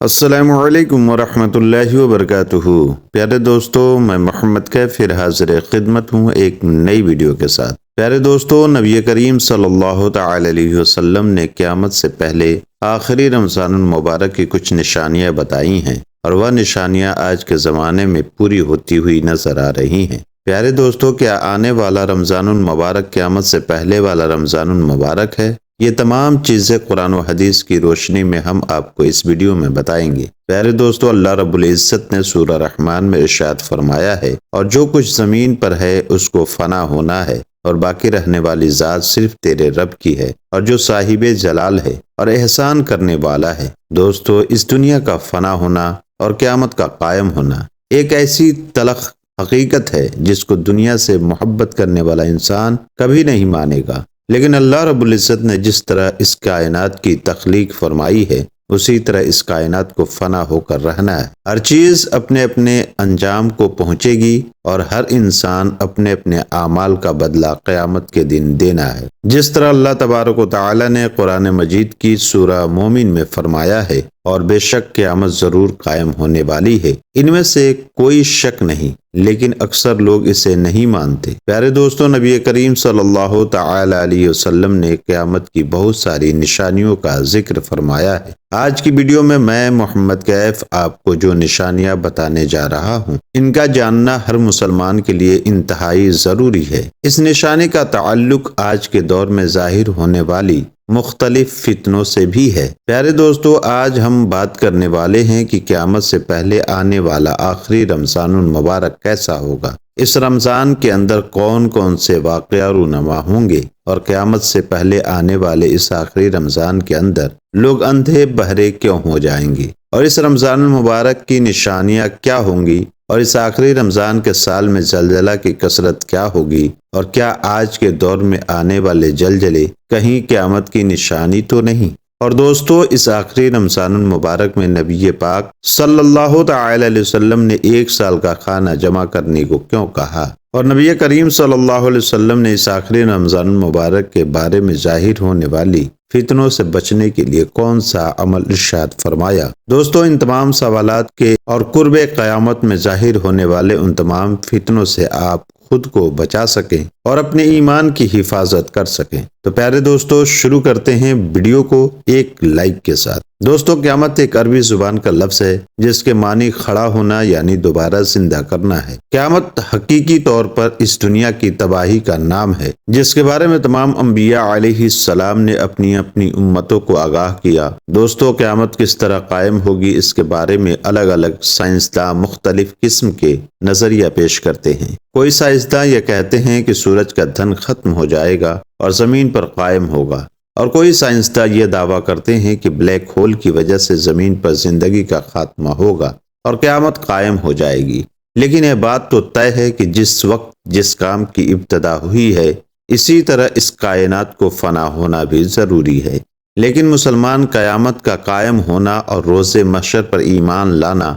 السلام علیکم ورحمۃ اللہ وبرکاتہ۔ پیارے دوستو، میں محمد کیف پھر حاضر خدمت ہوں ایک نئی ویڈیو کے ساتھ۔ پیارے دوستو، نبی کریم صلی اللہ تعالی علیہ وسلم نے قیامت سے پہلے آخری رمضان المبارک کی کچھ نشانیاں بتائی ہیں، اور وہ نشانیاں آج کے زمانے میں پوری ہوتی ہوئی نظر آ رہی ہیں۔ پیارے دوستو، کیا آنے والا رمضان المبارک قیامت سے پہلے والا رمضان المبارک ہے؟ یہ تمام چیزیں قرآن و حدیث کی روشنی میں ہم آپ کو اس ویڈیو میں بتائیں گے۔ پیارے دوستو، اللہ رب العزت نے سورہ رحمان میں ارشاد فرمایا ہے، اور جو کچھ زمین پر ہے اس کو فنا ہونا ہے، اور باقی رہنے والی ذات صرف تیرے رب کی ہے، اور جو صاحب جلال ہے اور احسان کرنے والا ہے۔ دوستو، اس دنیا کا فنا ہونا اور قیامت کا قائم ہونا ایک ایسی تلخ حقیقت ہے جس کو دنیا سے محبت کرنے والا انسان کبھی نہیں مانے گا، لیکن اللہ رب العزت نے جس طرح اس کائنات کی تخلیق فرمائی ہے، اسی طرح اس کائنات کو فنا ہو کر رہنا ہے۔ ہر چیز اپنے اپنے انجام کو پہنچے گی، اور ہر انسان اپنے اپنے اعمال کا بدلہ قیامت کے دن دینا ہے۔ جس طرح اللہ تبارک و تعالی نے قرآن مجید کی سورہ مومن میں فرمایا ہے، اور بے شک قیامت ضرور قائم ہونے والی ہے، ان میں سے کوئی شک نہیں، لیکن اکثر لوگ اسے نہیں مانتے۔ پیارے دوستو، نبی کریم صلی اللہ تعالی علیہ وسلم نے قیامت کی بہت ساری نشانیوں کا ذکر فرمایا ہے۔ آج کی ویڈیو میں محمد کیف آپ کو جو نشانیاں بتانے جا رہا ہوں، ان کا جاننا ہر مسلمان کے لیے انتہائی ضروری ہے۔ اس نشانی کا تعلق آج کے دور میں ظاہر ہونے والی مختلف فتنوں سے بھی ہے۔ پیارے دوستو، آج ہم بات کرنے والے ہیں کہ قیامت سے پہلے آنے والا آخری رمضان المبارک کیسا ہوگا، اس رمضان کے اندر کون کون سے واقعہ رونما ہوں گے، اور قیامت سے پہلے آنے والے اس آخری رمضان کے اندر لوگ اندھے بہرے کیوں ہو جائیں گے، اور اس رمضان المبارک کی نشانیاں کیا ہوں گی، اور اس آخری رمضان کے سال میں زلزلہ کی کثرت کیا ہوگی، اور کیا آج کے دور میں آنے والے زلزلے کہیں قیامت کی نشانی تو نہیں۔ اور دوستو، اس آخری رمضان المبارک میں نبی پاک صلی اللہ تعالی علیہ وسلم نے ایک سال کا کھانا جمع کرنے کو کیوں کہا، اور نبی کریم صلی اللہ علیہ وسلم نے اس آخری رمضان المبارک کے بارے میں ظاہر ہونے والی فتنوں سے بچنے کے لیے کون سا عمل ارشاد فرمایا۔ دوستو، ان تمام سوالات کے اور قرب قیامت میں ظاہر ہونے والے ان تمام فتنوں سے آپ خود کو بچا سکیں اور اپنے ایمان کی حفاظت کر سکیں، تو پیارے دوستو شروع کرتے ہیں ویڈیو کو ایک لائک کے ساتھ۔ دوستو، قیامت ایک عربی زبان کا لفظ ہے جس کے معنی کھڑا ہونا یعنی دوبارہ زندہ کرنا ہے۔ قیامت حقیقی طور پر اس دنیا کی تباہی کا نام ہے، جس کے بارے میں تمام انبیاء علیہ السلام نے اپنی اپنی امتوں کو آگاہ کیا۔ دوستو، قیامت کس طرح قائم ہوگی، اس کے بارے میں الگ الگ سائنسداں مختلف قسم کے نظریہ پیش کرتے ہیں۔ کوئی سائنسداں یہ کہتے ہیں کہ سورج کا دھن ختم ہو جائے گا اور زمین پر قائم ہوگا، اور کوئی سائنسداں یہ دعویٰ کرتے ہیں کہ بلیک ہول کی وجہ سے زمین پر زندگی کا خاتمہ ہوگا اور قیامت قائم ہو جائے گی۔ لیکن یہ بات تو طے ہے کہ جس وقت جس کام کی ابتدا ہوئی ہے، اسی طرح اس کائنات کو فنا ہونا بھی ضروری ہے۔ لیکن مسلمان قیامت کا قائم ہونا اور روز محشر پر ایمان لانا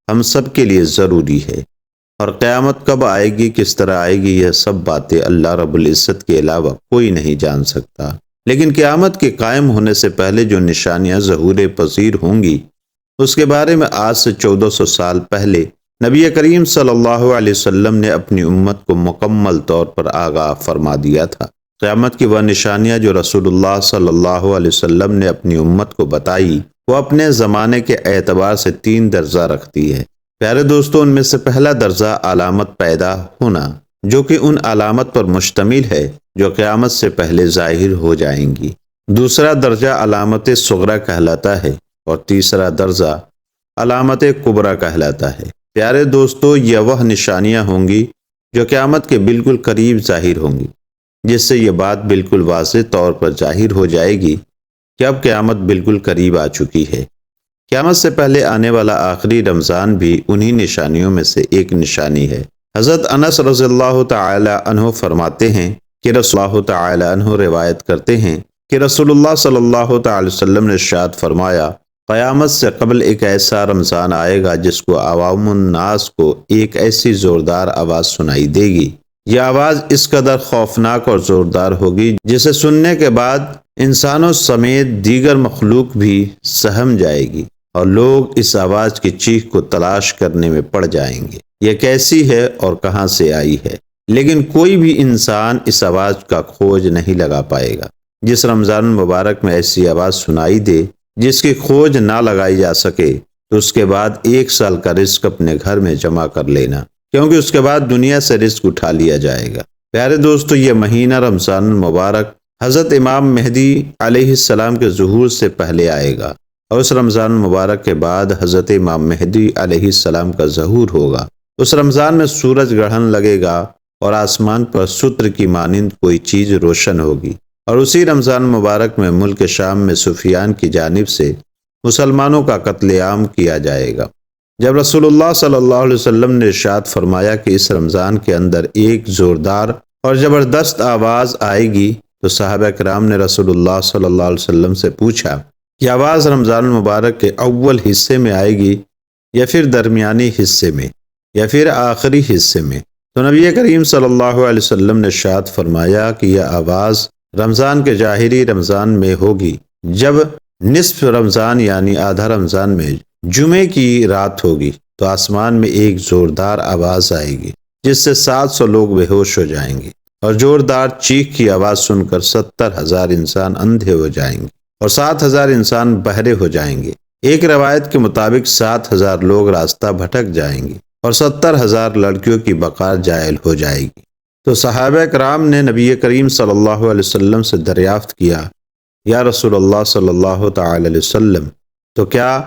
ہم سب کے لیے ضروری ہے، اور قیامت کب آئے گی، کس طرح آئے گی، یہ سب باتیں اللہ رب العزت کے علاوہ کوئی نہیں جان سکتا۔ لیکن قیامت کے قائم ہونے سے پہلے جو نشانیاں ظہور پذیر ہوں گی، اس کے بارے میں آج سے 1400 سال پہلے نبی کریم صلی اللہ علیہ وسلم نے اپنی امت کو مکمل طور پر آگاہ فرما دیا تھا۔ قیامت کی وہ نشانیاں جو رسول اللہ صلی اللہ علیہ وسلم نے اپنی امت کو بتائی، وہ اپنے زمانے کے اعتبار سے 3 درجہ رکھتی ہے۔ پیارے دوستو، ان میں سے پہلا درجہ علامت پیدا ہونا، جو کہ ان علامت پر مشتمل ہے جو قیامت سے پہلے ظاہر ہو جائیں گی۔ دوسرا درجہ علامت صغرا کہلاتا ہے، اور تیسرا درجہ علامت کبریٰ کہلاتا ہے۔ پیارے دوستو، یہ وہ نشانیاں ہوں گی جو قیامت کے بالکل قریب ظاہر ہوں گی، جس سے یہ بات بالکل واضح طور پر ظاہر ہو جائے گی کہ اب قیامت بالکل قریب آ چکی ہے۔ قیامت سے پہلے آنے والا آخری رمضان بھی انہی نشانیوں میں سے ایک نشانی ہے۔ حضرت انس رضی اللہ تعالی عنہ فرماتے ہیں کہ رسول اللہ تعالی عنہ روایت کرتے ہیں کہ رسول اللہ صلی اللہ تعالی وسلم نے ارشاد فرمایا، قیامت سے قبل ایک ایسا رمضان آئے گا جس کو عوام الناس کو ایک ایسی زوردار آواز سنائی دے گی۔ یہ آواز اس قدر خوفناک اور زوردار ہوگی جسے سننے کے بعد انسانوں سمیت دیگر مخلوق بھی سہم جائے گی۔ اور لوگ اس آواز کی چیخ کو تلاش کرنے میں پڑ جائیں گے، یہ کیسی ہے اور کہاں سے آئی ہے، لیکن کوئی بھی انسان اس آواز کا کھوج نہیں لگا پائے گا۔ جس رمضان المبارک میں ایسی آواز سنائی دے جس کی کھوج نہ لگائی جا سکے، تو اس کے بعد 1 سال کا رزق اپنے گھر میں جمع کر لینا، کیونکہ اس کے بعد دنیا سے رزق اٹھا لیا جائے گا۔ پیارے دوستو، یہ مہینہ رمضان المبارک حضرت امام مہدی علیہ السلام کے ظہور سے پہلے آئے گا، اور اس رمضان المبارک کے بعد حضرت امام مہدی علیہ السلام کا ظہور ہوگا۔ اس رمضان میں سورج گرہن لگے گا اور آسمان پر ستر کی مانند کوئی چیز روشن ہوگی، اور اسی رمضان مبارک میں ملک شام میں سفیان کی جانب سے مسلمانوں کا قتل عام کیا جائے گا۔ جب رسول اللہ صلی اللہ علیہ وسلم نے ارشاد فرمایا کہ اس رمضان کے اندر ایک زوردار اور زبردست آواز آئے گی، تو صحابہ کرام نے رسول اللہ صلی اللہ علیہ وسلم سے پوچھا کہ آواز رمضان المبارک کے اول حصے میں آئے گی یا پھر درمیانی حصے میں یا پھر آخری حصے میں؟ تو نبی کریم صلی اللہ علیہ وسلم نے ارشاد فرمایا کہ یہ آواز رمضان کے ظاہری رمضان میں ہوگی، جب نصف رمضان یعنی آدھا رمضان میں جمعے کی رات ہوگی، تو آسمان میں ایک زوردار آواز آئے گی جس سے 700 لوگ بے ہوش ہو جائیں گے، اور زوردار چیخ کی آواز سن کر 70,000 انسان اندھے ہو جائیں گے اور 7,000 انسان بہرے ہو جائیں گے۔ ایک روایت کے مطابق 7,000 لوگ راستہ بھٹک جائیں گے اور 70,000 لڑکیوں کی بقا جائل ہو جائے گی۔ تو صحابہ کرام نے نبی کریم صلی اللہ علیہ وسلم سے دریافت کیا، یا رسول اللہ صلی اللہ تعالی علیہ وسلم، تو کیا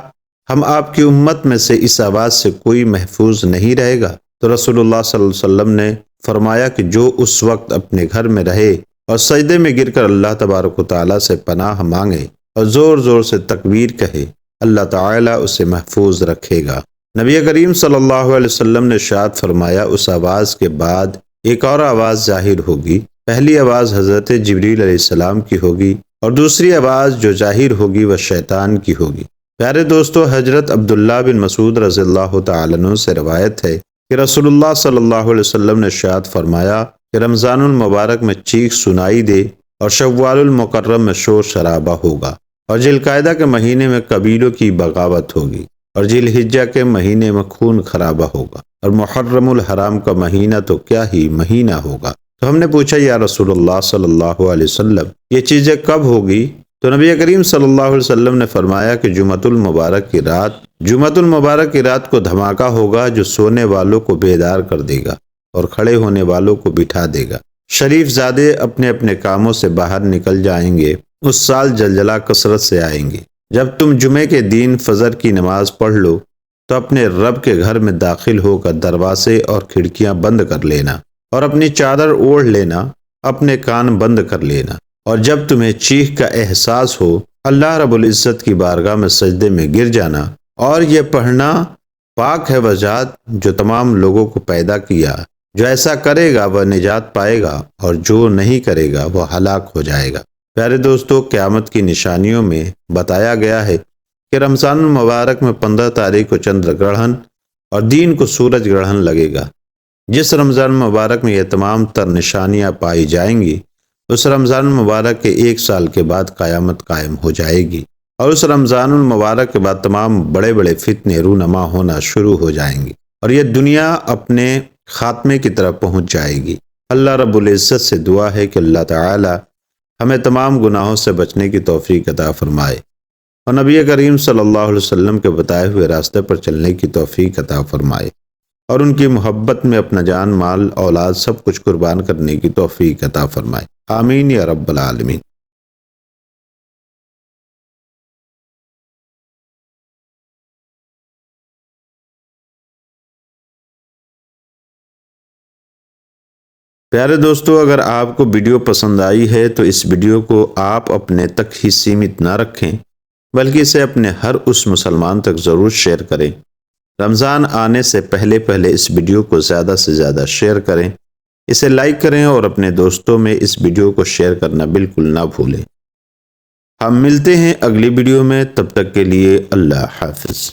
ہم آپ کی امت میں سے اس آواز سے کوئی محفوظ نہیں رہے گا؟ تو رسول اللہ صلی اللہ علیہ وسلم نے فرمایا کہ جو اس وقت اپنے گھر میں رہے اور سجدے میں گر کر اللہ تبارک و تعالیٰ سے پناہ مانگے اور زور زور سے تکبیر کہے، اللہ تعالیٰ اسے محفوظ رکھے گا۔ نبی کریم صلی اللہ علیہ وسلم نے ارشاد فرمایا، اس آواز کے بعد ایک اور آواز ظاہر ہوگی۔ پہلی آواز حضرت جبریل علیہ السلام کی ہوگی اور دوسری آواز جو ظاہر ہوگی وہ شیطان کی ہوگی۔ پیارے دوستو، حضرت عبداللہ بن مسعود رضی اللہ تعالیٰ عنہ سے روایت ہے کہ رسول اللہ صلی اللہ علیہ وسلم نے ارشاد فرمایا کہ رمضان المبارک میں چیخ سنائی دے اور شوال المکرم میں شور شرابہ ہوگا، اور ذی القعدہ کے مہینے میں قبیلوں کی بغاوت ہوگی، اور ذی الحجہ کے مہینے میں خون خرابہ ہوگا، اور محرم الحرام کا مہینہ تو کیا ہی مہینہ ہوگا۔ تو ہم نے پوچھا، یا رسول اللہ صلی اللہ علیہ وسلم، یہ چیزیں کب ہوگی؟ تو نبی کریم صلی اللہ علیہ وسلم نے فرمایا کہ جمعۃ المبارک کی رات کو دھماکہ ہوگا جو سونے والوں کو بیدار کر دے گا اور کھڑے ہونے والوں کو بٹھا دے گا۔ شریف زادے اپنے اپنے کاموں سے باہر نکل جائیں گے، اس سال زلزلہ کثرت سے آئیں گے۔ جب تم جمعے کے دن فجر کی نماز پڑھ لو تو اپنے رب کے گھر میں داخل ہو کر دروازے اور کھڑکیاں بند کر لینا اور اپنی چادر اوڑھ لینا، اپنے کان بند کر لینا، اور جب تمہیں چیخ کا احساس ہو اللہ رب العزت کی بارگاہ میں سجدے میں گر جانا، اور یہ پڑھنا، پاک ہے وہ ذات جو تمام لوگوں کو پیدا کیا، جو ایسا کرے گا وہ نجات پائے گا اور جو نہیں کرے گا وہ ہلاک ہو جائے گا۔ پیارے دوستو، قیامت کی نشانیوں میں بتایا گیا ہے کہ رمضان المبارک میں 15 تاریخ کو چندر گرہن اور دین کو سورج گرہن لگے گا۔ جس رمضان مبارک میں یہ تمام تر نشانیاں پائی جائیں گی، اس رمضان المبارک کے 1 سال کے بعد قیامت قائم ہو جائے گی، اور اس رمضان المبارک کے بعد تمام بڑے بڑے فتنے رونما ہونا شروع ہو جائیں گی، اور یہ دنیا اپنے خاتمے کی طرف پہنچ جائے گی۔ اللہ رب العزت سے دعا ہے کہ اللہ تعالی ہمیں تمام گناہوں سے بچنے کی توفیق عطا فرمائے، اور نبی کریم صلی اللہ علیہ وسلم کے بتائے ہوئے راستے پر چلنے کی توفیق عطا فرمائے، اور ان کی محبت میں اپنا جان، مال، اولاد سب کچھ قربان کرنے کی توفیق عطا فرمائے۔ آمین یا رب العالمین۔ پیارے دوستو، اگر آپ کو ویڈیو پسند آئی ہے تو اس ویڈیو کو آپ اپنے تک ہی سیمت نہ رکھیں، بلکہ اسے اپنے ہر اس مسلمان تک ضرور شیئر کریں۔ رمضان آنے سے پہلے اس ویڈیو کو زیادہ سے زیادہ شیئر کریں، اسے لائک کریں اور اپنے دوستوں میں اس ویڈیو کو شیئر کرنا بالکل نہ بھولیں۔ ہم ملتے ہیں اگلی ویڈیو میں، تب تک کے لیے اللہ حافظ۔